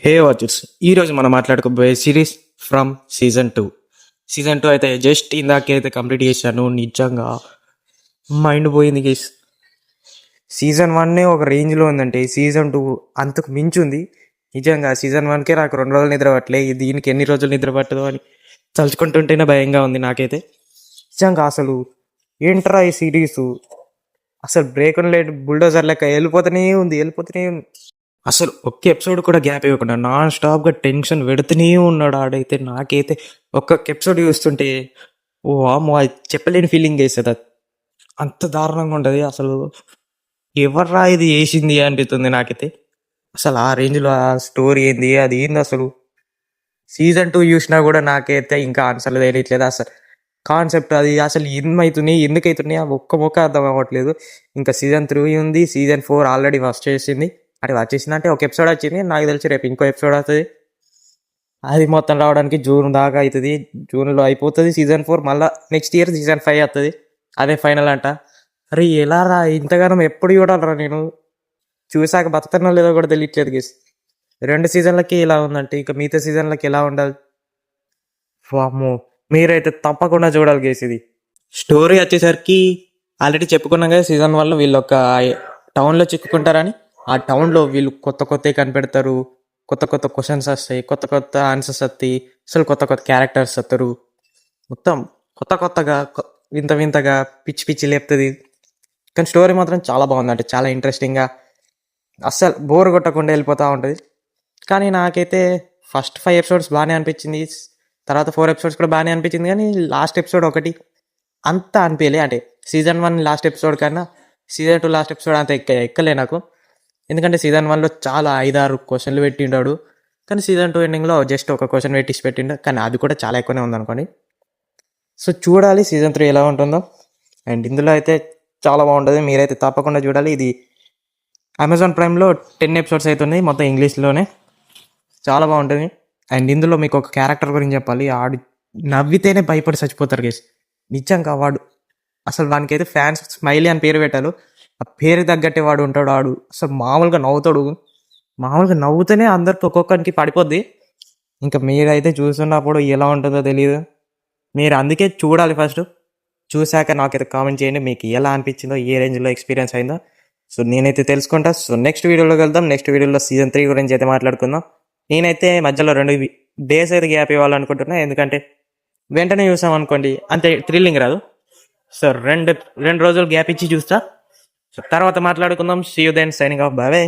హే watchers, ఈరోజు మనం మాట్లాడుకోబోయే series from season 2. Season 2 అయితే జస్ట్ ఇందాకైతే కంప్లీట్ చేశాను. నిజంగా మైండ్ పోయింది గేస్. సీజన్ 1 ఒక రేంజ్లో ఉందంటే సీజన్ 2 అంతకు మించి ఉంది. నిజంగా సీజన్ 1కే నాకు 2 రోజులు నిద్ర పట్టలే, దీనికి ఎన్ని రోజులు నిద్ర పట్టదో అని తలుచుకుంటుంటేనే భయంగా ఉంది నాకైతే. నిజంగా అసలు ఏంట్రా ఈ సిరీస్, అసలు బ్రేక్ లేట్ బుల్డోజర్ లెక్క వెళ్ళిపోతూనే ఉంది. అసలు ఒక్క ఎపిసోడ్ కూడా గ్యాప్ ఇవ్వకుండా నాన్ స్టాప్గా టెన్షన్ పెడుతూనే ఉన్నాడు ఆడైతే. నాకైతే ఒక్కొక్క ఎపిసోడ్ చూస్తుంటే ఓ అమ్మో, అది చెప్పలేని ఫీలింగ్ వేస్తుంది. అంత దారుణంగా ఉంటుంది అసలు. ఎవర్రా ఇది వేసింది అనిపిస్తుంది నాకైతే. అసలు ఆ రేంజ్లో ఆ స్టోరీ ఏంది, అది ఏంది అసలు. సీజన్ 2 చూసినా కూడా నాకైతే ఇంకా ఆన్సర్లు తెలియట్లేదు. అసలు కాన్సెప్ట్ అది అసలు ఏమవుతున్నాయి, ఎందుకు అవుతున్నాయి అవి ఒక్క మొక్క అర్థం అవ్వట్లేదు. ఇంకా సీజన్ 3 ఉంది, సీజన్ 4 ఆల్రెడీ వచ్చేసింది. అంటే వచ్చేసింది అంటే ఒక ఎపిసోడ్ వచ్చింది, నాకు తెలిసి రేపు ఇంకో ఎపిసోడ్ అవుతుంది. అది మొత్తం రావడానికి జూన్ దాకా అవుతుంది. జూన్లో అయిపోతుంది సీజన్ 4. మళ్ళీ నెక్స్ట్ ఇయర్ సీజన్ 5 వస్తుంది, అదే ఫైనల్ అంట. అరే ఎలా రా, ఇంతగానం ఎప్పుడు చూడాలరా నేను. చూసాక బతుకుతున్నా లేదో కూడా తెలియట్లేదు గేస్. 2 సీజన్లకి ఇలా ఉందంటే ఇక మిగతా సీజన్లకి ఎలా ఉండాలి. వామ్మో, మీరైతే తప్పకుండా చూడాలి గేస్. ఇది స్టోరీ వచ్చేసరికి ఆల్రెడీ చెప్పుకున్నాం కదా, సీజన్ 1లో వీళ్ళు ఒక టౌన్లో చిక్కుకుంటారని. ఆ టౌన్లో వీళ్ళు కొత్త కొత్తవి కనిపెడతారు, కొత్త కొత్త క్వశ్చన్స్ వస్తాయి, కొత్త కొత్త ఆన్సర్స్ వస్తాయి, అసలు కొత్త కొత్త క్యారెక్టర్స్ వస్తారు. మొత్తం కొత్త కొత్తగా వింత వింతగా పిచ్చి పిచ్చి లేపుతుంది. కానీ స్టోరీ మాత్రం చాలా బాగుంది, అంటే చాలా ఇంట్రెస్టింగ్గా అస్సలు బోర్ కొట్టకుండా వెళ్ళిపోతూ ఉంటుంది. కానీ నాకైతే ఫస్ట్ 5 ఎపిసోడ్స్ బాగానే అనిపించింది, తర్వాత 4 ఎపిసోడ్స్ కూడా బాగానే అనిపించింది. కానీ లాస్ట్ ఎపిసోడ్ ఒకటి అంత అనిపించలే. అంటే సీజన్ 1 లాస్ట్ ఎపిసోడ్ కన్నా సీజన్ 2 లాస్ట్ ఎపిసోడ్ అంత ఎక్కలే నాకు. ఎందుకంటే సీజన్ 1లో చాలా 5-6 క్వశ్చన్లు పెట్టిండాడు, కానీ సీజన్ 2 ఎండింగ్లో జస్ట్ ఒక క్వశ్చన్ పెట్టిండు. కానీ అది కూడా చాలా ఎక్కువనే ఉందనుకోండి. సో చూడాలి సీజన్ 3 ఎలా ఉంటుందో. అండ్ ఇందులో అయితే చాలా బాగుంటుంది, మీరైతే తప్పకుండా చూడాలి. ఇది అమెజాన్ ప్రైమ్లో 10 ఎపిసోడ్స్ అవుతున్నాయి, మొత్తం ఇంగ్లీష్లోనే. చాలా బాగుంటుంది. అండ్ ఇందులో మీకు ఒక క్యారెక్టర్ గురించి చెప్పాలి. ఆడు నవ్వితేనే భయపడి చచ్చిపోతారు గేస్. నిజంగా వాడు అసలు వానికైతే ఫ్యాన్స్ స్మైలీ అని పేరు పెట్టారు. ఆ పేరు తగ్గట్టే వాడు ఉంటాడు. ఆడు అసలు మామూలుగా నవ్వుతాడు, మామూలుగా నవ్వుతూనే అందరికి ఒక్కొక్కరికి పడిపోద్ది. ఇంకా మీరైతే చూస్తున్నప్పుడు ఎలా ఉంటుందో తెలియదు. మీరు అందుకే చూడాలి ఫస్ట్. చూశాక నాకైతే కామెంట్ చేయండి మీకు ఎలా అనిపించిందో, ఏ రేంజ్లో ఎక్స్పీరియన్స్ అయిందో. సో నేనైతే తెలుసుకుంటా. సో నెక్స్ట్ వీడియోలో వెళ్దాం. నెక్స్ట్ వీడియోలో సీజన్ 3 గురించి అయితే మాట్లాడుకుందాం. నేనైతే మధ్యలో 2 డేస్ అయితే గ్యాప్ ఇవ్వాలనుకుంటున్నా, ఎందుకంటే వెంటనే చూసాం అనుకోండి అంతే థ్రిల్లింగ్ రాదు. సో రెండు రోజులు గ్యాప్ ఇచ్చి చూస్తా. సో తర్వాత మాట్లాడుకుందాం. See you then, signing off, bye by.